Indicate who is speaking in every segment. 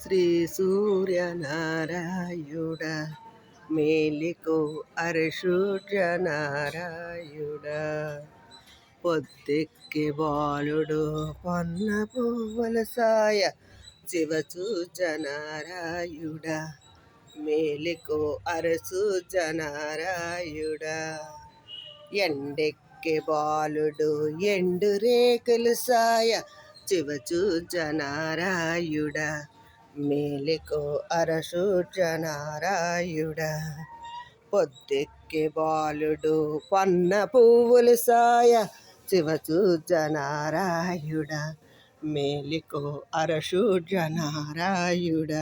Speaker 1: శ్రీ సూర్యనారాయుడ మేలికో అరసూర్యనారాయుడ పొద్దెక్కి బాలుడు పొన్న పువ్వుల సాయ శివసూర్యనారాయుడ మేలికో అరసూర్యనారాయుడ ఎండెక్కి బాలుడు ఎండు రేకులు సాయ శివసూర్యనారాయుడ మేలికో అరసూర్యనారాయుడ పొద్దెక్కి బాలుడు పన్న పువ్వులు సాయ శివసూర్యనారాయుడ మేలికో అరసూర్యనారాయుడ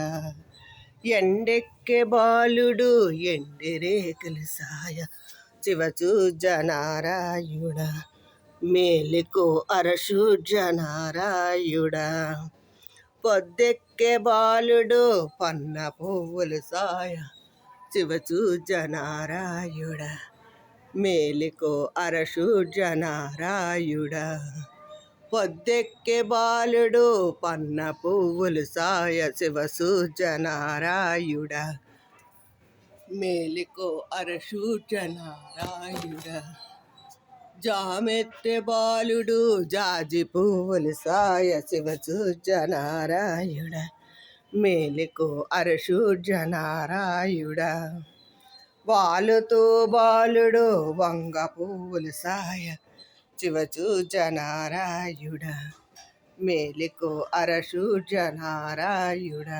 Speaker 1: ఎండెక్కి బాలుడు ఎండి రేకులు సాయ శివసూర్యనారాయుడ మేలికో అరసూర్యనారాయుడ పొద్దెక్కే బాలుడు పన్న పువ్వులు సాయ శివసూర్యనారాయుడ మేలికో అరసూర్యనారాయుడ పొద్దెక్కే బాలుడు పన్న పువ్వులు సాయ శివసూర్యనారాయుడ మేలికో అరసూర్యనారాయుడ జామెత్తె బాలుడు జాజి పువ్వులు సాయ శివసూర్యనారాయుడ మేలికో అరసూర్యనారాయుడ వాలుతూ బాలుడు వంగ పువ్వులు సాయ శివసూర్యనారాయుడ మేలికో అరసూర్యనారాయుడ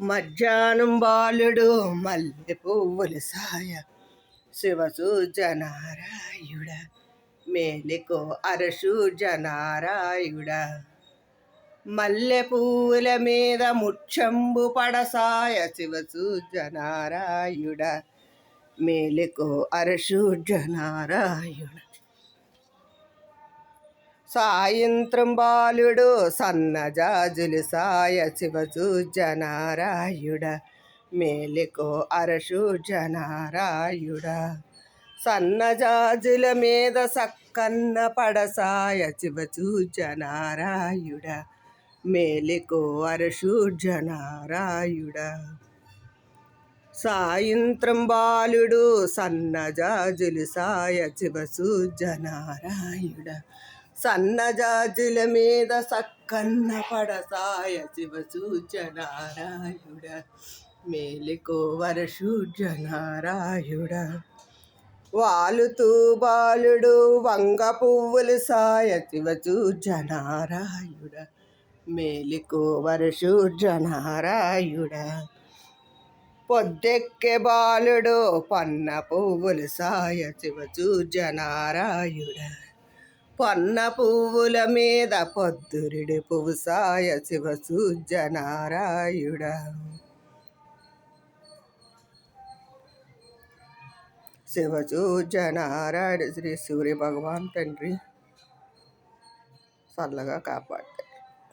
Speaker 1: మధ్యాహ్నం బాలుడు మల్లె పువ్వులు సాయ శివసూర్యనారాయుడ మేలికో అరసూర్యనారాయుడ మల్లె పువ్వుల మీద ముచ్చంబు పడసాయ శివసూర్యనారాయుడ మేలికో అరసూర్యనారాయుడ సాయంత్రం బాలుడు సన్నజాజులు సాయ శివసూర్యనారాయుడ మేలికో అరసూర్యనారాయుడ సన్నజాజుల మీద సక్కన్న పడసాయ శివసూర్యనారాయుడ మేలికో అరసూర్యనారాయుడ సాయంత్రం బాలుడు సన్నజాజులు సాయ శివసూర్యనారాయుడ సన్నజాజుల మీద సక్కన్న పడసాయ శివసూర్యనారాయుడ మేలికో అరసూర్యనారాయుడ వాలుతూ బాలుడు వంగ పువ్వులు సాయ శివసూర్యనారాయుడ మేలికో అరసూర్యనారాయుడ పొద్దెక్కే బాలుడు పన్న పువ్వులు సాయ శివసూర్యనారాయుడ పన్న పువ్వుల మీద పొద్దురిడి పువ్వు సాయ శివసూర్యనారాయుడ శివసూర్యనారాయణ శ్రీ సూర్య భగవాన్ తండ్రి చల్లగా కాపాడు.